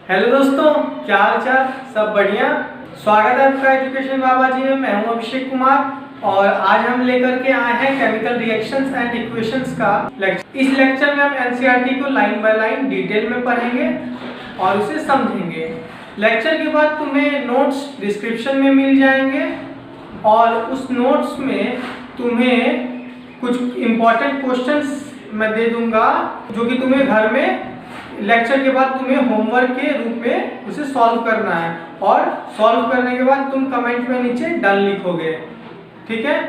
Hello दोस्तों, क्या हाल चाल? सब बढ़िया। स्वागत है आपका एजुकेशन बाबा जी में। मैं हूं अभिषेक कुमार और आज हम लेकर के आए हैं केमिकल रिएक्शंस एंड इक्वेशंस का लेक्चर। इस लेक्चर में हम एनसीईआरटी को लाइन बाय लाइन डिटेल में पढ़ेंगे और उसे समझेंगे। लेक्चर के बाद तुम्हें नोट्स डिस्क्रिप्शन में मिल जाएंगे और उस नोट्स में तुम्हें कुछ इम्पोर्टेंट क्वेश्चंस मैं दे दूंगा जो कि तुम्हें घर में लेक्चर के बाद तुम्हें होमवर्क के रूप में उसे सॉल्व करना है और सॉल्व करने के बाद तुम कमेंट में नीचे डन लिखोगे। ठीक है,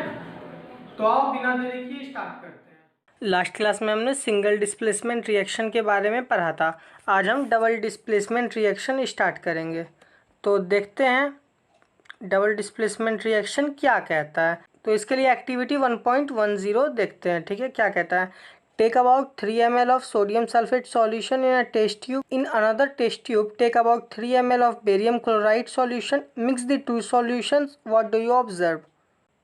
तो आओ बिना देरी किए स्टार्ट करते हैं। लास्ट क्लास में हमने सिंगल डिस्प्लेसमेंट रिएक्शन के बारे में पढ़ा था। आज हम डबल डिस्प्लेसमेंट रिएक्शन स्टार्ट करेंगे। तो देखते हैं डबल डिस्प्लेसमेंट रिएक्शन क्या कहता है। तो इसके लिए एक्टिविटी 1.10 देखते हैं। ठीक है, क्या कहता है? Take about 3 ml of sodium sulphate solution in a test tube. In another test tube take about 3 ml of barium chloride solution. Mix the two solutions. What do you observe?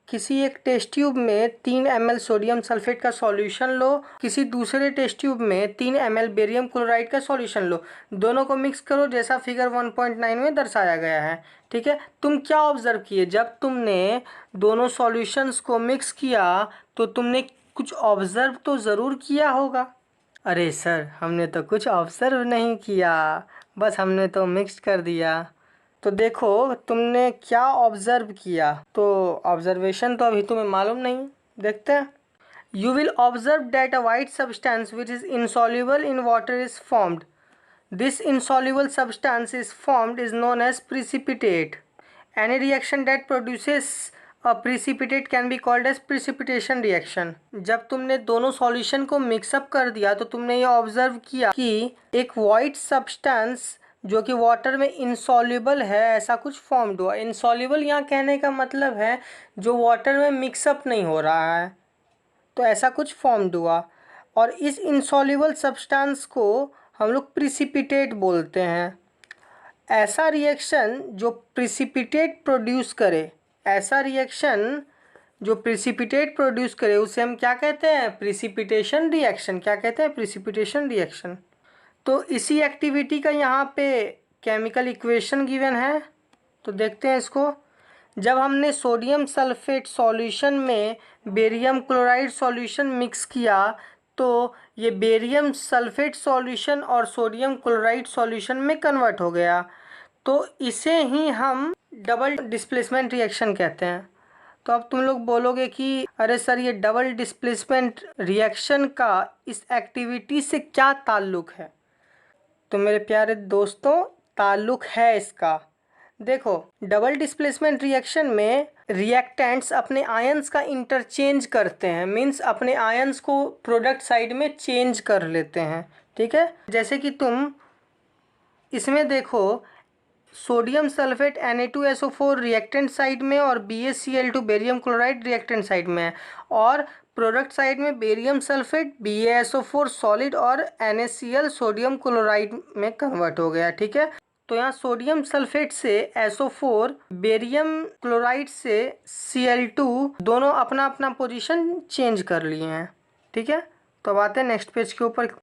किसी एक test tube में 3 ml sodium sulphate का solution लो, किसी दूसरे test tube में 3 ml barium chloride का solution लो। दोनों को मिक्स करो जैसा फिगर 1.9 में दर्शाया गया है। ठीक है, तुम क्या ऑब्जर्व किए? जब तुमने दोनों सॉल्यूशंस को मिक्स किया तो तुमने कुछ ऑब्जर्व तो ज़रूर किया होगा। अरे सर, हमने तो कुछ ऑब्जर्व नहीं किया, बस हमने तो मिक्स कर दिया। तो देखो तुमने क्या ऑब्जर्व किया। तो ऑब्जर्वेशन तो अभी तुम्हें मालूम नहीं। देखते हैं। You will observe that a white substance which is insoluble in water is formed. This insoluble substance is formed is known as precipitate. Any reaction that produces a precipitate can be called as precipitation reaction. जब तुमने दोनों solution को mix up कर दिया तो तुमने ये observe किया कि एक वाइट सब्सटेंस जो कि वाटर में इनसॉल्युबल है ऐसा कुछ फॉर्म्ड हुआ। इनसॉल्युबल यहाँ कहने का मतलब है जो वाटर में मिक्सअप नहीं हो रहा है, तो ऐसा कुछ फॉर्म्ड हुआ। और इस इनसॉल्युबल सब्सटेंस को हम लोग प्रिसिपिटेट बोलते हैं। ऐसा रिएक्शन जो प्रिसिपिटेट प्रोड्यूस करे, ऐसा रिएक्शन जो प्रिसिपिटेट प्रोड्यूस करे उसे हम क्या कहते हैं? Precipitation reaction. क्या कहते हैं? Precipitation reaction. तो इसी एक्टिविटी का यहाँ पे केमिकल इक्वेशन गिवन है, तो देखते हैं इसको। जब हमने सोडियम सल्फेट सॉल्यूशन में बेरियम क्लोराइड सॉल्यूशन मिक्स किया तो ये बेरियम सल्फेट सॉल्यूशन और सोडियम क्लोराइड सॉल्यूशन में कन्वर्ट हो गया। तो इसे ही हम डबल डिस्प्लेसमेंट रिएक्शन कहते हैं। तो अब तुम लोग बोलोगे कि अरे सर, ये डबल डिस्प्लेसमेंट रिएक्शन का इस एक्टिविटी से क्या ताल्लुक है? तो मेरे प्यारे दोस्तों, ताल्लुक है इसका। देखो, डबल डिस्प्लेसमेंट रिएक्शन में रिएक्टेंट्स अपने आयंस का इंटरचेंज करते हैं, मीन्स अपने आयंस को प्रोडक्ट साइड में चेंज कर लेते हैं। ठीक है, जैसे कि तुम इसमें देखो, sodium sulphate Na2SO4 reactant side में और BaCl2 barium chloride reactant side में है, और प्रोडक्ट साइड में बेरियम सल्फेट BaSO4 सॉलिड और NaCl सोडियम क्लोराइड में कन्वर्ट हो गया। ठीक है, तो यहाँ सोडियम सल्फेट से SO4, बेरियम क्लोराइड से Cl2 दोनों अपना अपना पोजीशन चेंज कर लिए हैं। ठीक है, तो अब आते हैं नेक्स्ट पेज के ऊपर।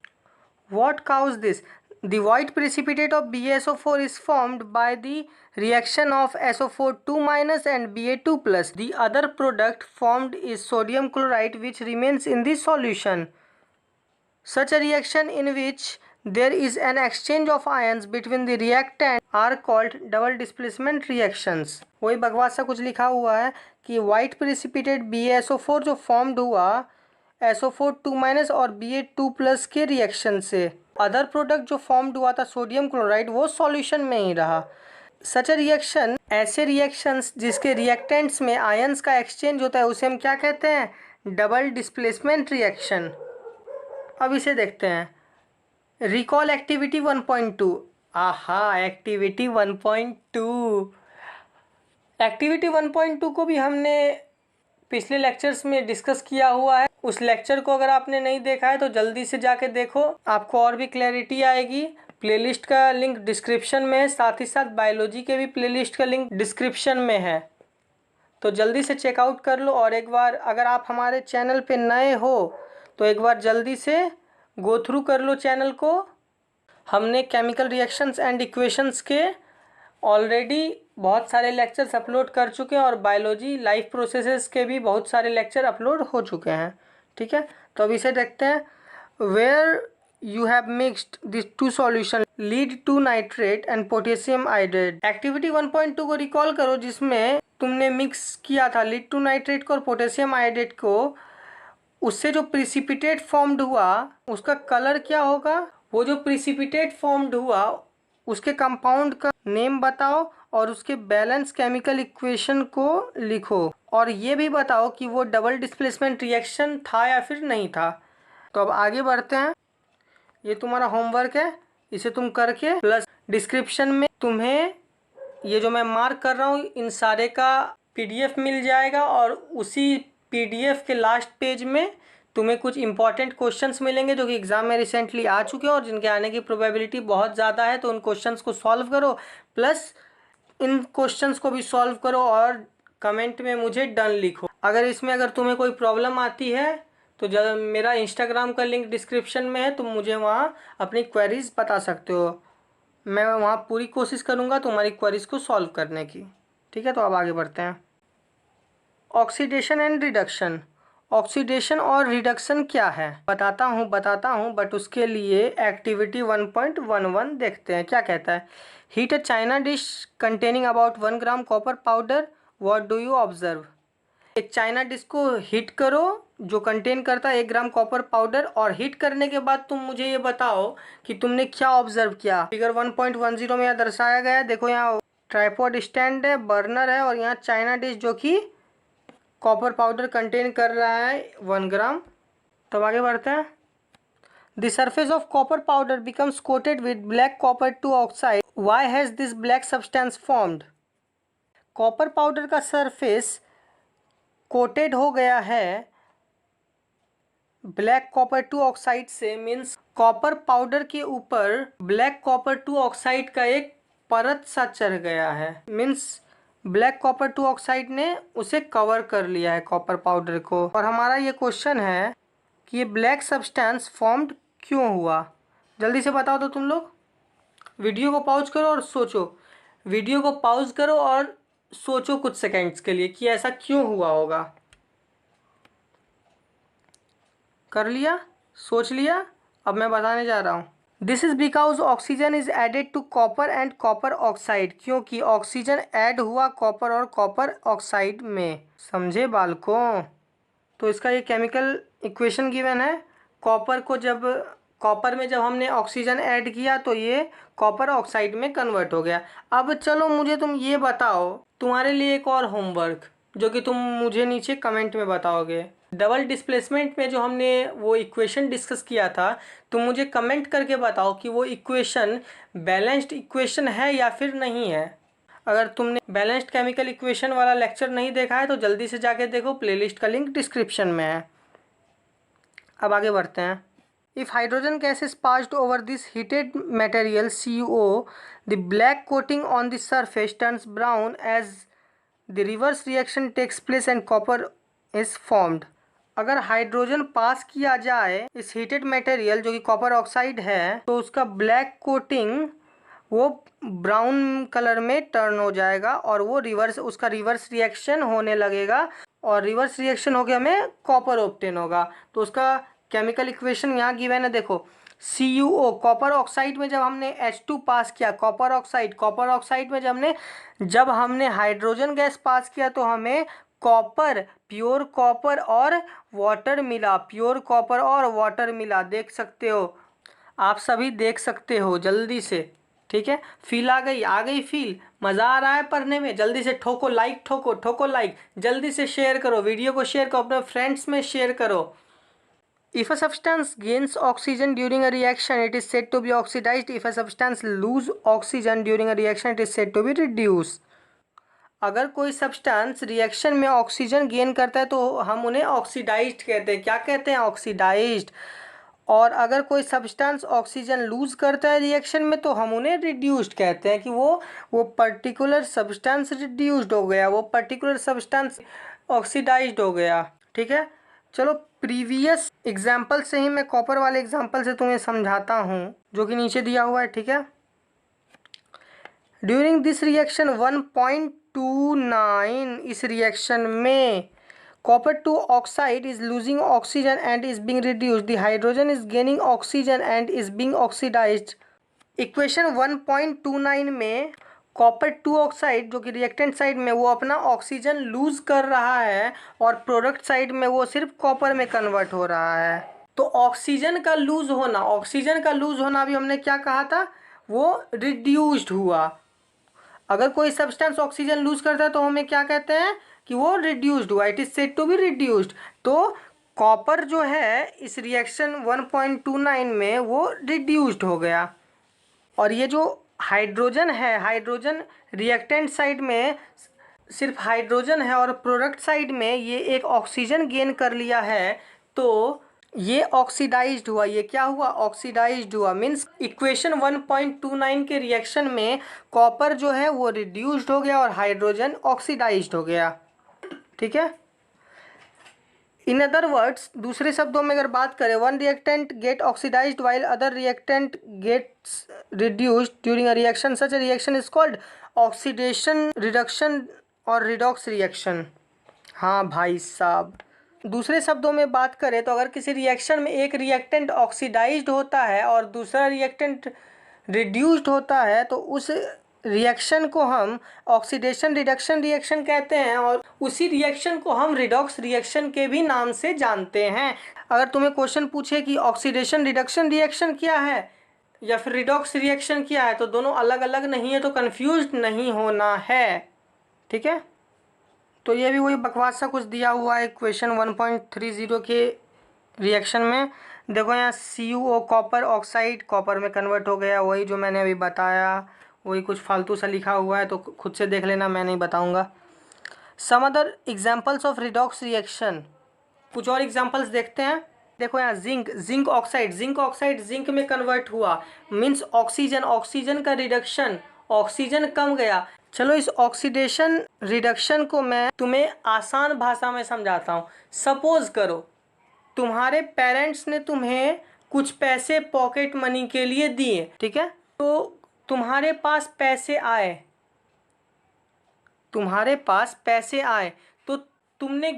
What caused this? The white precipitate of BaSO4 is formed by the reaction of SO4 2- and Ba2+. The other product formed is sodium chloride which remains in the solution. Such a reaction in which there is an exchange of ions between the reactant are called double displacement reactions. वही बकवास सा कुछ लिखा हुआ है कि white precipitate BaSO4 जो formed हुआ SO4 2- और Ba2+ के रिएक्शन से, अदर प्रोडक्ट जो फॉर्म्ड हुआ था सोडियम क्लोराइड वो सॉल्यूशन में ही रहा। सच अ रिएक्शन, ऐसे रिएक्शंस जिसके रिएक्टेंट्स में आयंस का एक्सचेंज होता है उसे हम क्या कहते हैं? Double displacement reaction. अब इसे देखते हैं। Recall activity 1.2। आहा, एक्टिविटी 1.2। एक्टिविटी 1.2 को भी हमने पिछले लेक्चर्स में डिस्कस किया हुआ है। उस लेक्चर को अगर आपने नहीं देखा है तो जल्दी से जाके देखो, आपको और भी क्लैरिटी आएगी। प्लेलिस्ट का लिंक डिस्क्रिप्शन में है, साथ ही साथ बायोलॉजी के भी प्लेलिस्ट का लिंक डिस्क्रिप्शन में है, तो जल्दी से चेकआउट कर लो। और एक बार अगर आप हमारे चैनल पे नए हो तो एक बार जल्दी से गो थ्रू कर लो चैनल को। हमने केमिकल रिएक्शंस एंड इक्वेशंस के ऑलरेडी बहुत सारे लेक्चर्स अपलोड कर चुके हैं और बायोलॉजी लाइफ प्रोसेसेस के भी बहुत सारे लेक्चर अपलोड हो चुके हैं। ठीक है, तो अब इसे देखते हैं। Where you have mixed this two solution lead two nitrate and potassium iodide. Activity 1.2 को रिकॉल करो जिसमें तुमने मिक्स किया था लीड टू नाइट्रेट को और पोटेशियम आयोडाइड को। उससे जो प्रिसिपिटेट फॉर्म्ड हुआ उसका कलर क्या होगा? वो जो प्रिसिपिटेट फॉर्म्ड हुआ उसके कंपाउंड का नेम बताओ और उसके बैलेंस केमिकल इक्वेशन को लिखो और ये भी बताओ कि वो डबल डिस्प्लेसमेंट रिएक्शन था या फिर नहीं था। तो अब आगे बढ़ते हैं। ये तुम्हारा होमवर्क है, इसे तुम करके प्लस डिस्क्रिप्शन में तुम्हें ये जो मैं मार्क कर रहा हूँ इन सारे का PDF मिल जाएगा और उसी PDF के लास्ट पेज में तुम्हें कुछ इंपॉर्टेंट क्वेश्चंस मिलेंगे जो कि एग्ज़ाम में रिसेंटली आ चुके हैं और जिनके आने की प्रोबेबिलिटी बहुत ज़्यादा है। तो उन क्वेश्चंस को सॉल्व करो प्लस इन क्वेश्चंस को भी सॉल्व करो और कमेंट में मुझे डन लिखो। अगर तुम्हें कोई प्रॉब्लम आती है तो जब मेरा इंस्टाग्राम का लिंक डिस्क्रिप्शन में है तुम मुझे वहाँ अपनी क्वेरीज बता सकते हो। मैं वहाँ पूरी कोशिश करूँगा तुम्हारी क्वेरीज को सॉल्व करने की। ठीक है, तो अब आगे बढ़ते हैं। Oxidation and reduction. ऑक्सीडेशन और रिडक्शन क्या है बताता हूँ बट उसके लिए एक्टिविटी 1.11 देखते हैं क्या कहता है। Heat a China dish containing about 1 gram copper powder, what do you observe. एक चाइना डिश को हीट करो जो कंटेन करता है 1 ग्राम कॉपर पाउडर और हीट करने के बाद तुम मुझे ये बताओ कि तुमने क्या ऑब्जर्व किया। फिगर 1.10 में यहाँ दर्शाया गया है। देखो यहाँ ट्राइपॉड स्टैंड है, बर्नर है और यहाँ चाइना डिश जो कि कॉपर पाउडर कंटेन कर रहा है 1 ग्राम। तब आगे बढ़ते हैं। The surface of copper powder becomes coated with black copper two oxide, why has this black substance formed. Copper powder का सरफेस कोटेड हो गया है ब्लैक कॉपर टू ऑक्साइड से, मीन्स कॉपर पाउडर के ऊपर ब्लैक कॉपर टू ऑक्साइड का एक परत सा चढ़ गया है। Means black copper two oxide ने उसे कवर कर लिया है कॉपर पाउडर को। और हमारा ये क्वेश्चन है कि ये ब्लैक सब्सटेंस फॉर्म्ड क्यों हुआ। जल्दी से बताओ तो तुम लोग। वीडियो को पॉज करो और सोचो। वीडियो को पॉज करो और सोचो कुछ सेकंड्स के लिए कि ऐसा क्यों हुआ होगा। कर लिया? सोच लिया? अब मैं बताने जा रहा हूँ। This is because oxygen is added to copper and copper oxide, क्योंकि ऑक्सीजन ऐड हुआ कॉपर और कॉपर ऑक्साइड में। समझे बालकों? तो इसका ये केमिकल इक्वेशन गिवन है। कॉपर में जब हमने ऑक्सीजन ऐड किया तो ये कॉपर ऑक्साइड में कन्वर्ट हो गया। अब चलो मुझे तुम ये बताओ, तुम्हारे लिए एक और होमवर्क जो कि तुम मुझे नीचे कमेंट में बताओगे। डबल डिस्प्लेसमेंट में जो हमने वो इक्वेशन डिस्कस किया था, तुम मुझे कमेंट करके बताओ कि वो इक्वेशन बैलेंस्ड इक्वेशन है या फिर नहीं है। अगर तुमने बैलेंस्ड केमिकल इक्वेशन वाला लेक्चर नहीं देखा है तो जल्दी से जाके देखो, प्लेलिस्ट का लिंक डिस्क्रिप्शन में है। अब आगे बढ़ते हैं। If hydrogen gas is passed over this heated material CuO, the black coating on the surface turns brown as the reverse reaction takes place and copper is formed. अगर hydrogen pass किया जाए इस हीटेड मटेरियल जो कि copper oxide है तो उसका black coating वो ब्राउन कलर में टर्न हो जाएगा और वो उसका रिवर्स रिएक्शन होने लगेगा और रिवर्स रिएक्शन होकर हमें कॉपर ऑब्टेन होगा। तो उसका केमिकल इक्वेशन यहाँ गिवन है। देखो CuO, कॉपर ऑक्साइड में जब हमने H2 पास किया, कॉपर ऑक्साइड में जब हमने हाइड्रोजन गैस पास किया तो हमें प्योर कॉपर और वाटर मिला। देख सकते हो, आप सभी देख सकते हो जल्दी से। ठीक है, फील आ गई फील। मज़ा आ रहा है पढ़ने में? जल्दी से ठोको लाइक, जल्दी से शेयर करो, वीडियो को शेयर करो, अपने फ्रेंड्स में शेयर करो। If a substance gains oxygen during a reaction, it is said to be oxidized. If a substance lose oxygen during a reaction, it is said to be reduced. अगर कोई substance reaction में oxygen gain करता है तो हम उन्हें oxidised कहते हैं। क्या कहते हैं? ऑक्सीडाइज्ड। और अगर कोई सब्सटेंस ऑक्सीजन लूज करता है रिएक्शन में तो हम उन्हें रिड्यूस्ड कहते हैं कि वो पर्टिकुलर सब्सटेंस रिड्यूस्ड हो गया, वो पर्टिकुलर सब्सटेंस ऑक्सीडाइज्ड हो गया। ठीक है, चलो प्रीवियस एग्जाम्पल से ही, मैं कॉपर वाले एग्जाम्पल से तुम्हें समझाता हूँ, जो कि नीचे दिया हुआ है, ठीक है। ड्यूरिंग दिस रिएक्शन 1.29, इस रिएक्शन में copper two oxide is losing oxygen and is being reduced, the hydrogen is gaining oxygen and is being oxidised. Equation 1.29 में कॉपर टू ऑक्साइड जो कि रिएक्टेंट साइड में वो अपना ऑक्सीजन लूज कर रहा है और प्रोडक्ट साइड में वो सिर्फ कॉपर में कन्वर्ट हो रहा है। तो ऑक्सीजन का लूज होना भी हमने क्या कहा था, वो रिड्यूस्ड हुआ। अगर कोई सब्सटेंस ऑक्सीजन लूज करता है तो हमें क्या कहते हैं कि वो रिड्यूस्ड हुआ, it is said to be reduced. तो कॉपर जो है इस रिएक्शन 1.29 में वो रिड्यूस्ड हो गया। और ये जो हाइड्रोजन है, हाइड्रोजन रिएक्टेंट साइड में सिर्फ हाइड्रोजन है और प्रोडक्ट साइड में ये एक ऑक्सीजन गेन कर लिया है, तो ये ऑक्सीडाइज्ड हुआ। ये क्या हुआ, ऑक्सीडाइज्ड हुआ। मीन्स इक्वेशन 1.29 के रिएक्शन में कॉपर जो है वो रिड्यूस्ड हो गया और हाइड्रोजन ऑक्सीडाइज्ड हो गया, ठीक है। इन अदर वर्ड्स, दूसरे शब्दों में अगर बात करें, one reactant get oxidised while other reactant gets reduced during a reaction, such a reaction is called oxidation reduction और रिडॉक्स रिएक्शन। हाँ भाई साहब, दूसरे शब्दों में बात करें तो अगर किसी रिएक्शन में एक रिएक्टेंट ऑक्सीडाइज्ड होता है और दूसरा रिएक्टेंट रिड्यूस्ड होता है तो उस रिएक्शन को हम ऑक्सीडेशन रिडक्शन रिएक्शन कहते हैं और उसी रिएक्शन को हम रिडॉक्स रिएक्शन के भी नाम से जानते हैं। अगर तुम्हें क्वेश्चन पूछे कि ऑक्सीडेशन रिडक्शन रिएक्शन क्या है या फिर रिडॉक्स रिएक्शन क्या है, तो दोनों अलग अलग नहीं है, तो कंफ्यूज नहीं होना है, ठीक है। तो ये भी वही बकवास सा कुछ दिया हुआ है क्वेश्चन 1.30 के रिएक्शन में। देखो यहाँ CuO कॉपर ऑक्साइड कॉपर में कन्वर्ट हो गया, वही जो मैंने अभी बताया, वही कुछ फालतू सा लिखा हुआ है, तो खुद से देख लेना, मैं नहीं बताऊंगा। Some other examples of redox reaction, कुछ और एग्जांपल्स देखते हैं। देखो यहाँ जिंक ऑक्साइड जिंक में कन्वर्ट हुआ, मीन्स ऑक्सीजन का रिडक्शन, ऑक्सीजन कम गया। चलो इस ऑक्सीडेशन रिडक्शन को मैं तुम्हें आसान भाषा में समझाता हूँ। सपोज करो तुम्हारे पेरेंट्स ने तुम्हें कुछ पैसे पॉकेट मनी के लिए दिए, ठीक है। तो तुम्हारे पास पैसे आए तो तुमने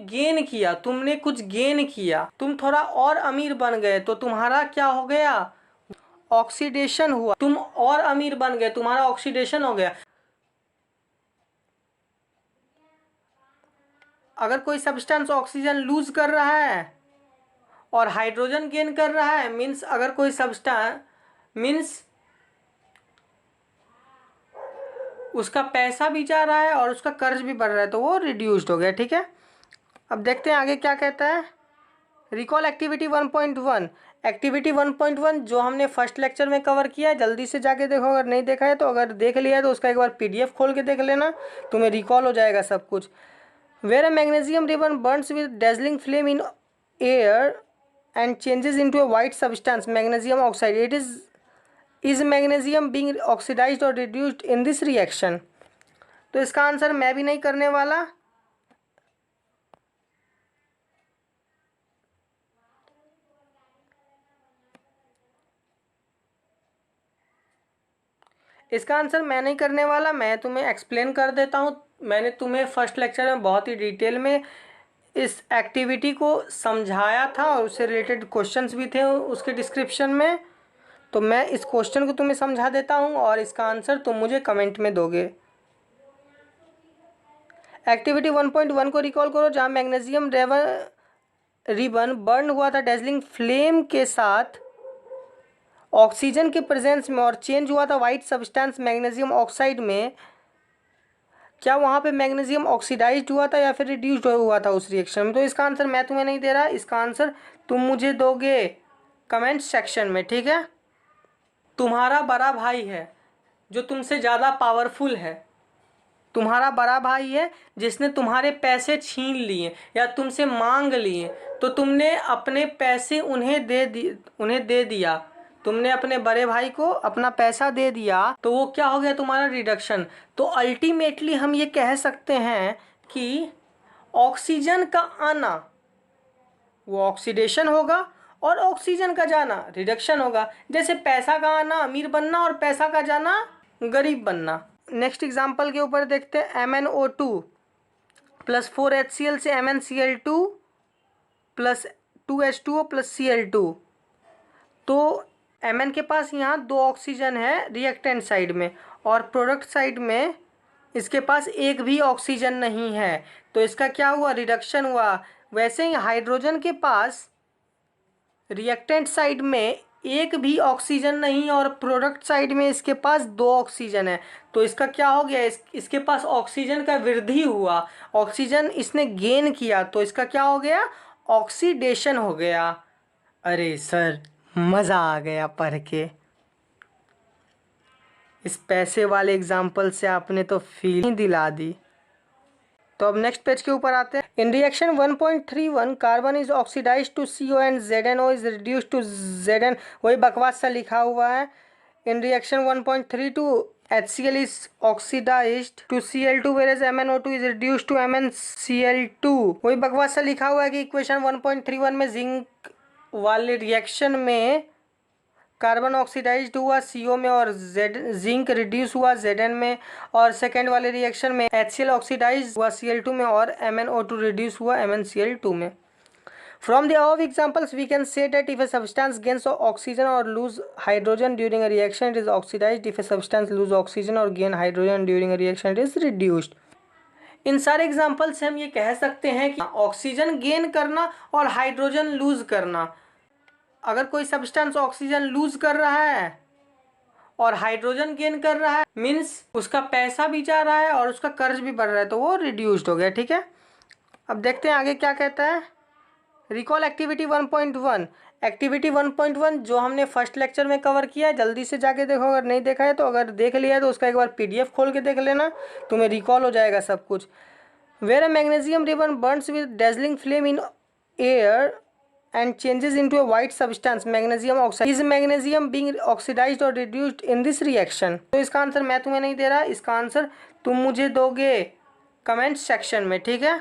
कुछ गेन किया, तुम थोड़ा और अमीर बन गए, तो तुम्हारा क्या हो गया, ऑक्सीडेशन हुआ। तुम और अमीर बन गए, तुम्हारा ऑक्सीडेशन हो गया। अगर कोई सब्सटेंस ऑक्सीजन लूज कर रहा है और हाइड्रोजन गेन कर रहा है, मीन्स अगर कोई सब्सटेंस, मीन्स उसका पैसा भी जा रहा है और उसका कर्ज भी बढ़ रहा है, तो वो रिड्यूस्ड हो गया, ठीक है। अब देखते हैं आगे क्या कहता है। Recall activity 1.1। एक्टिविटी 1.1 जो हमने फर्स्ट लेक्चर में कवर किया है, जल्दी से जाके देखो, अगर नहीं देखा है तो, अगर देख लिया है तो उसका एक बार PDF खोल के देख लेना, तुम्हें रिकॉल हो जाएगा सब कुछ। Where a magnesium ribbon burns with dazzling flame in air and changes into a white substance, magnesium oxide, is magnesium being oxidized or reduced in this reaction? तो इसका आंसर मैं भी नहीं करने वाला, मैं तुम्हें एक्सप्लेन कर देता हूँ। मैंने तुम्हें फर्स्ट लेक्चर में बहुत ही डिटेल में इस एक्टिविटी को समझाया था और उससे रिलेटेड क्वेश्चंस भी थे उसके डिस्क्रिप्शन में। तो मैं इस क्वेश्चन को तुम्हें समझा देता हूँ और इसका आंसर तुम मुझे कमेंट में दोगे। एक्टिविटी 1.1 को रिकॉल करो, जहाँ मैग्नीशियम रिबन बर्न हुआ था डेजलिंग फ्लेम के साथ ऑक्सीजन के प्रेजेंस में और चेंज हुआ था वाइट सब्सटेंस मैग्नीशियम ऑक्साइड में। क्या वहाँ पे मैग्नीशियम ऑक्सीडाइज्ड हुआ था या फिर रिड्यूस्ड हुआ था उस रिएक्शन में? तो इसका आंसर मैं तुम्हें नहीं दे रहा, इसका आंसर तुम मुझे दोगे कमेंट सेक्शन में, ठीक है। तुम्हारा बड़ा भाई है जो तुमसे ज़्यादा पावरफुल है, तुम्हारा बड़ा भाई है जिसने तुम्हारे पैसे छीन लिए या तुमसे मांग लिए, तो तुमने अपने पैसे उन्हें दे दिया, तुमने अपने बड़े भाई को अपना पैसा दे दिया, तो वो क्या हो गया, तुम्हारा रिडक्शन। तो अल्टीमेटली हम ये कह सकते हैं कि ऑक्सीजन का आना वो ऑक्सीडेशन होगा और ऑक्सीजन का जाना रिडक्शन होगा। जैसे पैसा का आना अमीर बनना और पैसा का जाना गरीब बनना। नेक्स्ट एग्जांपल के ऊपर देखते हैं MnO2 प्लस 4HCl से MnCl2 plus 2H2O plus Cl2। तो Mn के पास यहाँ 2 ऑक्सीजन है रिएक्टेंट साइड में और प्रोडक्ट साइड में इसके पास एक भी ऑक्सीजन नहीं है, तो इसका क्या हुआ, रिडक्शन हुआ। वैसे ही हाइड्रोजन के पास रिएक्टेंट साइड में एक भी ऑक्सीजन नहीं और प्रोडक्ट साइड में इसके पास 2 ऑक्सीजन है, तो इसका क्या हो गया, इसके पास ऑक्सीजन का वृद्धि हुआ, ऑक्सीजन इसने गेन किया, तो इसका क्या हो गया, ऑक्सीडेशन हो गया। अरे सर मज़ा आ गया पढ़ के। इस पैसे वाले एग्जाम्पल से आपने तो फील ही दिला दी। तो अब नेक्स्ट पेज के ऊपर आते हैं। In reaction 1.31 carbon is oxidize to CO and ZnO is reduce to Zn। वही बकवास सा लिखा हुआ है। In reaction 1.32 HCl is oxidized to Cl2 whereas MnO2 is reduced to MnCl2। वही बकवास सा लिखा हुआ है कि इक्वेशन 1.31 में जिंक वाले रिएक्शन में कार्बन ऑक्सीडाइज्ड हुआ CO में और जिंक रिड्यूस हुआ Zn में, और सेकेंड वाले रिएक्शन में HCl ऑक्सीडाइज हुआ Cl2 में और MnO2 रिड्यूस हुआ MnCl2 में। From the above examples we can say that if a substance gains oxygen or lose hydrogen during a reaction it is oxidized, if a substance lose oxygen or gain hydrogen during a reaction it is reduced। इन सारे example से हम ये कह सकते हैं कि oxygen gain करना और हाइड्रोजन लूज करना, अगर कोई सब्सटेंस ऑक्सीजन लूज कर रहा है और हाइड्रोजन गेन कर रहा है मीन्स उसका पैसा भी जा रहा है और उसका कर्ज भी बढ़ रहा है, तो वो रिड्यूस्ड हो गया। ठीक है, अब देखते हैं आगे क्या कहता है। Recall activity 1.1। एक्टिविटी 1.1 जो हमने फर्स्ट लेक्चर में कवर किया है, जल्दी से जाके देखो, अगर नहीं देखा है तो, अगर देख लिया है तो उसका एक बार PDF खोल के देख लेना, तुम्हें रिकॉल हो जाएगा सब कुछ। Where a magnesium ribbon burns with dazzling flame in air and changes into a white substance magnesium oxide, is magnesium being oxidized or reduced in this reaction। तो इसका आंसर मैं तुम्हें नहीं दे रहा, इसका आंसर तुम मुझे दोगे कमेंट सेक्शन में। ठीक है।